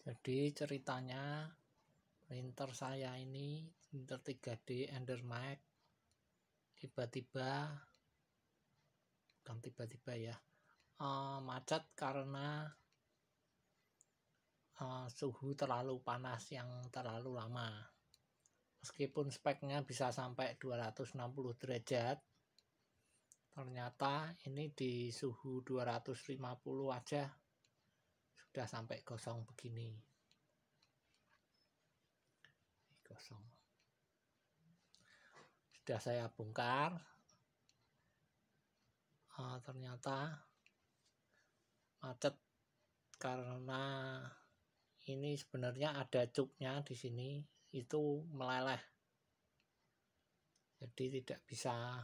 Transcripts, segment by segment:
Jadi ceritanya printer saya ini printer 3D Endermax tiba-tiba ya macet karena suhu terlalu panas yang terlalu lama. Meskipun speknya bisa sampai 260 derajat, ternyata ini di suhu 250 aja sudah sampai gosong begini. Gosong. Sudah saya bongkar. Ternyata macet karena ini sebenarnya ada cupnya di sini, itu meleleh. Jadi tidak bisa.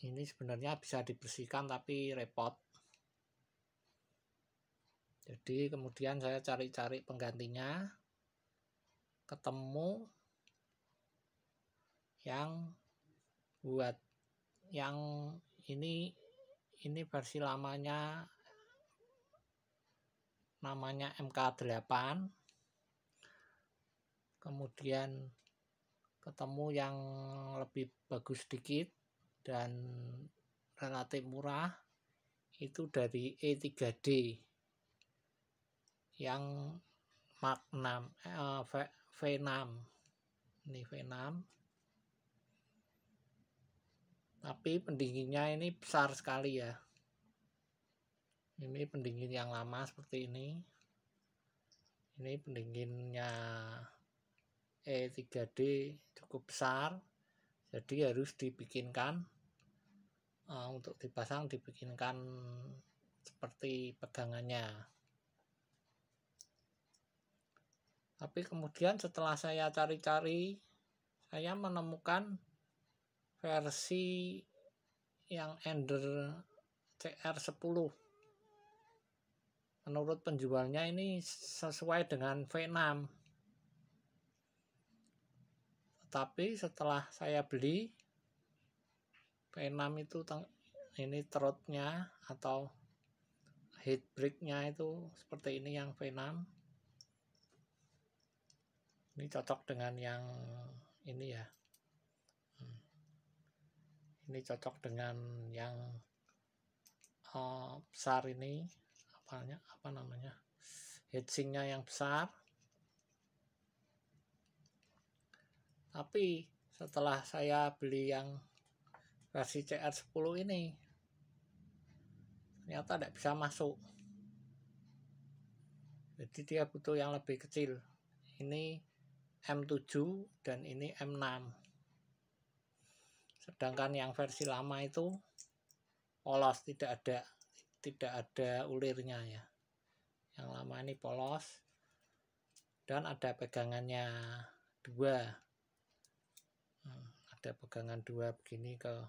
Ini sebenarnya bisa dibersihkan tapi repot. Jadi kemudian saya cari-cari penggantinya, ketemu yang buat yang ini versi lamanya, namanya MK8. Kemudian ketemu yang lebih bagus sedikit dan relatif murah, itu dari E3D yang Mark 6 V6. Ini V6, tapi pendinginnya ini besar sekali ya. Ini pendingin yang lama seperti ini. Ini pendinginnya E3D cukup besar, jadi harus dibikinkan untuk dipasang, dibikinkan seperti pegangannya. Tapi kemudian setelah saya cari-cari, saya menemukan versi yang Ender CR10. Menurut penjualnya ini sesuai dengan V6. Tapi setelah saya beli V6 itu, ini throatnya atau heat breaknya itu seperti ini yang V6. Ini cocok dengan yang ini ya. Ini cocok dengan yang besar ini, apa namanya, heatsinknya yang besar. Tapi setelah saya beli yang versi CR10 ini, ternyata tidak bisa masuk. Jadi dia butuh yang lebih kecil. Ini M7 dan ini M6. Sedangkan yang versi lama itu polos, tidak ada ulirnya ya. Yang lama ini polos dan ada pegangannya dua. Ada pegangan dua begini ke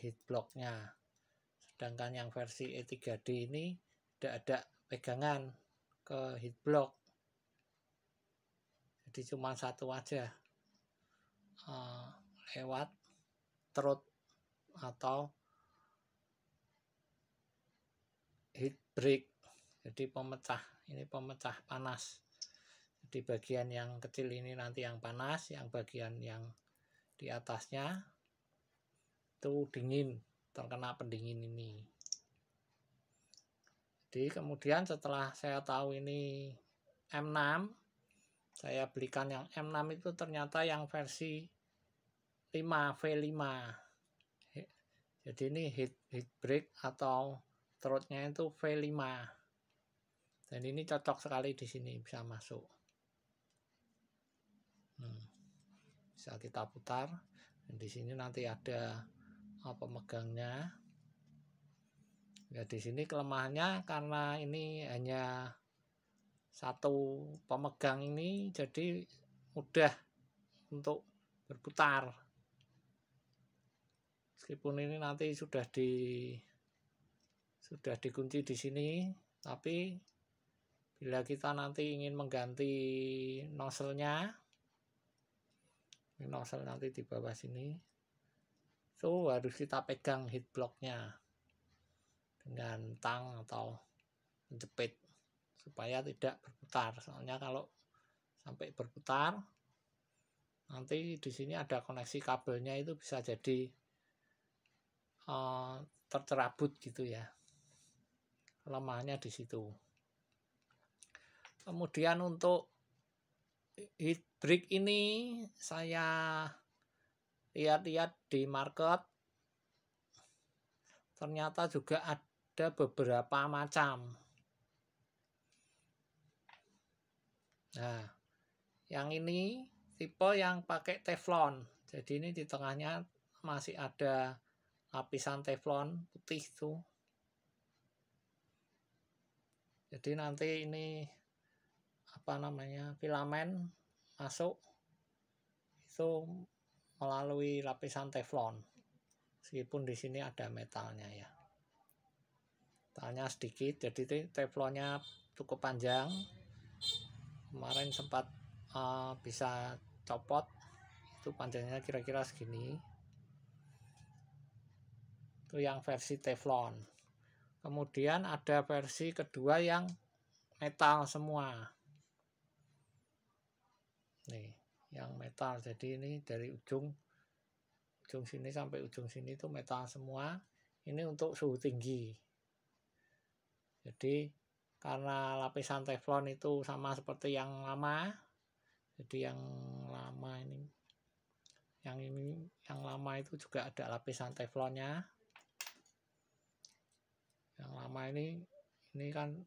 heat blocknya. Sedangkan yang versi E3D ini tidak ada pegangan ke heat block. Jadi cuma satu aja, lewat throat atau heat break. Jadi pemecah, ini pemecah panas. Jadi bagian yang kecil ini nanti yang panas, yang bagian yang di atasnya itu dingin, terkena pendingin ini. Jadi kemudian setelah saya tahu ini M6, saya belikan yang M6 itu ternyata yang versi 5 V5. Jadi ini heat break atau throatnya itu V5. Dan ini cocok sekali di sini, bisa masuk. Bisa kita putar. Dan di sini nanti ada pemegangnya. Ya di sini kelemahannya karena ini hanya satu pemegang ini, jadi mudah untuk berputar. Meskipun ini nanti sudah dikunci di sini, tapi bila kita nanti ingin mengganti nozzle-nya, ini nozzle nanti di bawah sini, itu harus kita pegang heat block-nya dengan tang atau menjepit supaya tidak berputar. Soalnya kalau sampai berputar nanti di sini ada koneksi kabelnya, itu bisa jadi tercerabut gitu ya. Kelemahannya di situ. Kemudian untuk heat break ini saya lihat-lihat di market, ternyata juga ada beberapa macam. Nah, yang ini tipe yang pakai teflon. Jadi ini di tengahnya masih ada lapisan teflon putih tuh. Jadi nanti ini filamen masuk itu melalui lapisan teflon. Meskipun di sini ada metalnya ya. Metalnya sedikit, jadi teflonnya cukup panjang. Kemarin sempat bisa copot, itu panjangnya kira-kira segini. Itu yang versi teflon. Kemudian ada versi kedua yang metal semua. Nih, yang metal. Jadi ini dari ujung sini sampai ujung sini itu metal semua. Ini untuk suhu tinggi. Jadi karena lapisan teflon itu sama seperti yang lama, jadi yang lama ini, yang lama itu juga ada lapisan teflonnya. Yang lama ini kan,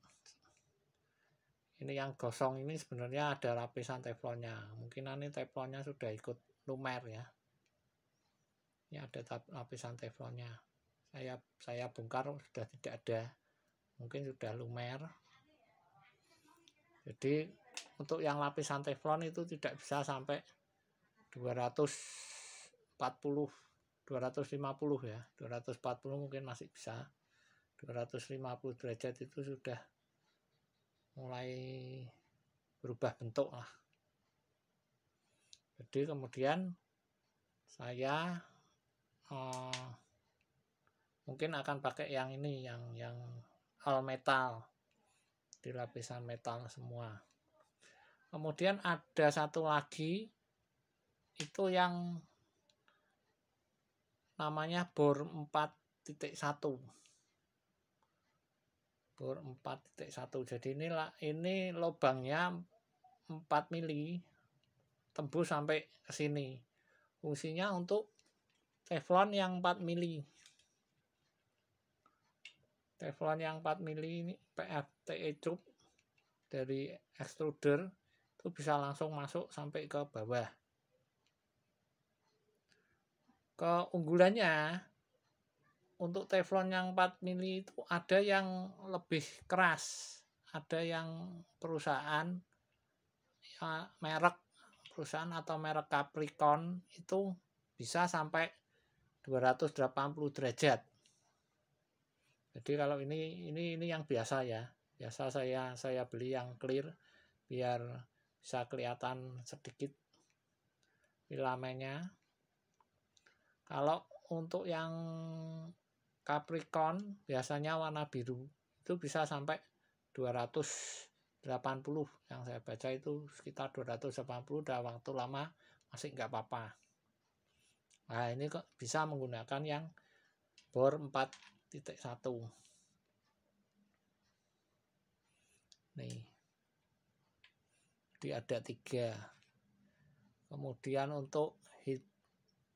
ini yang gosong ini sebenarnya ada lapisan teflonnya. Mungkin ini teflonnya sudah ikut lumer ya. Ini ada lapisan teflonnya. Saya bongkar sudah tidak ada. Mungkin sudah lumer. Jadi untuk yang lapisan teflon itu tidak bisa sampai 240, 250 ya. 240 mungkin masih bisa. 250 derajat itu sudah mulai berubah bentuk lah. Jadi kemudian saya mungkin akan pakai yang ini, yang all metal, di lapisan metal semua. Kemudian ada satu lagi itu yang namanya bor 4.1. Bor 4.1. Jadi ini lubangnya 4 mili, tembus sampai ke sini. Fungsinya untuk teflon yang 4 mili. Teflon yang 4 mili ini PFTE tube dari extruder itu bisa langsung masuk sampai ke bawah. Keunggulannya untuk teflon yang 4 mili itu ada yang lebih keras, ada yang perusahaan ya, perusahaan atau merek Capricorn itu bisa sampai 280 derajat. Jadi kalau ini yang biasa ya. Biasa saya beli yang clear biar bisa kelihatan sedikit filamennya. Kalau untuk yang Capricorn biasanya warna biru itu bisa sampai 280. Yang saya baca itu sekitar 280, udah waktu lama masih nggak apa-apa. Nah ini kok bisa menggunakan yang bor 4.1. Nih, jadi ada 3. Kemudian untuk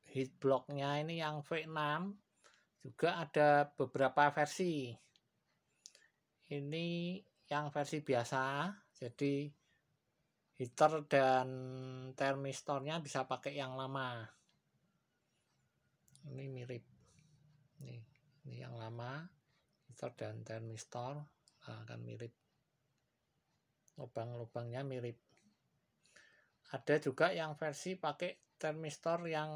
heat blocknya ini yang V6 juga ada beberapa versi. Ini yang versi biasa, jadi heater dan termistornya bisa pakai yang lama. Ini mirip. Ini yang lama, heater dan termistor akan mirip. Lubang-lubangnya mirip. Ada juga yang versi pakai termistor yang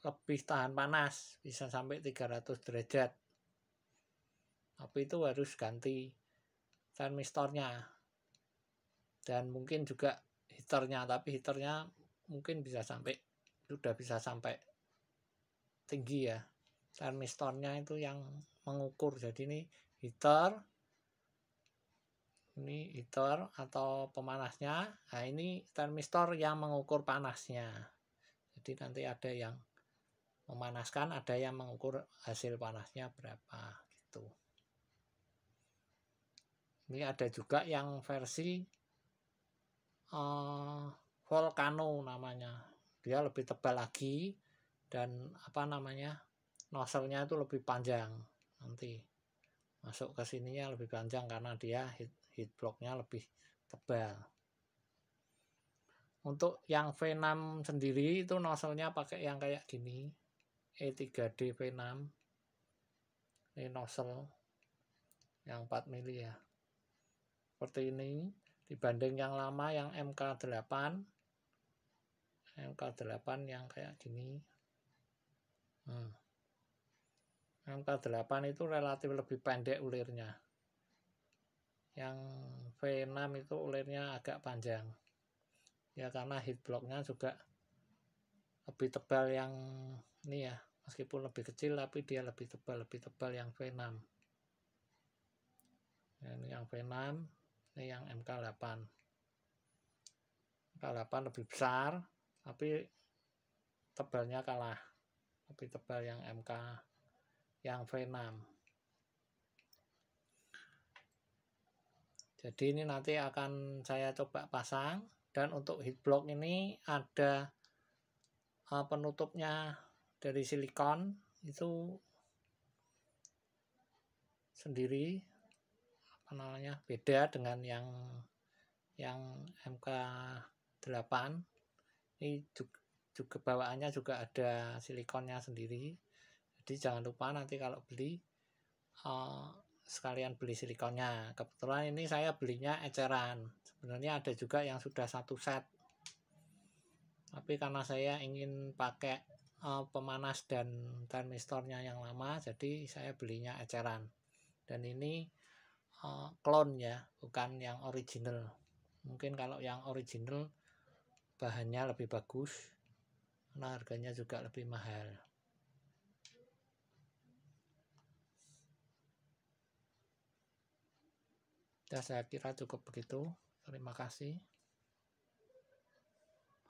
lebih tahan panas, bisa sampai 300 derajat. Tapi itu harus ganti termistornya. Dan mungkin juga heaternya, tapi heaternya mungkin sudah bisa sampai tinggi ya. Termistornya itu yang mengukur. Jadi ini heater Ini heater atau pemanasnya. Nah, ini termistor yang mengukur panasnya. Jadi nanti ada yang memanaskan, ada yang mengukur hasil panasnya berapa gitu. Ini ada juga yang versi Volcano namanya. Dia lebih tebal lagi dan apa namanya, nozzle-nya itu lebih panjang. Nanti masuk ke sininya lebih panjang karena dia heat block-nya lebih tebal. Untuk yang V6 sendiri itu nozzle-nya pakai yang kayak gini, E3D V6. Ini nozzle yang 4 mili ya. Seperti ini dibanding yang lama yang MK8. MK8 yang kayak gini. MK8 itu relatif lebih pendek ulirnya. Yang V6 itu ulirnya agak panjang. Ya karena heat block-nya juga lebih tebal yang ini ya. Meskipun lebih kecil tapi dia lebih tebal yang V6. Ini yang V6, ini yang MK8. MK8 lebih besar tapi tebalnya kalah. Lebih tebal yang MK yang V6. Jadi ini nanti akan saya coba pasang, dan untuk heat block ini ada penutupnya dari silikon itu sendiri, apa namanya, beda dengan yang MK8. Ini juga bawaannya juga ada silikonnya sendiri. Jadi jangan lupa nanti kalau beli sekalian beli silikonnya. Kebetulan ini saya belinya eceran. Sebenarnya ada juga yang sudah satu set. Tapi karena saya ingin pakai pemanas dan termistornya yang lama, jadi saya belinya eceran. Dan ini clone ya, bukan yang original. Mungkin kalau yang original bahannya lebih bagus, karena harganya juga lebih mahal. Ya, saya kira cukup begitu. Terima kasih.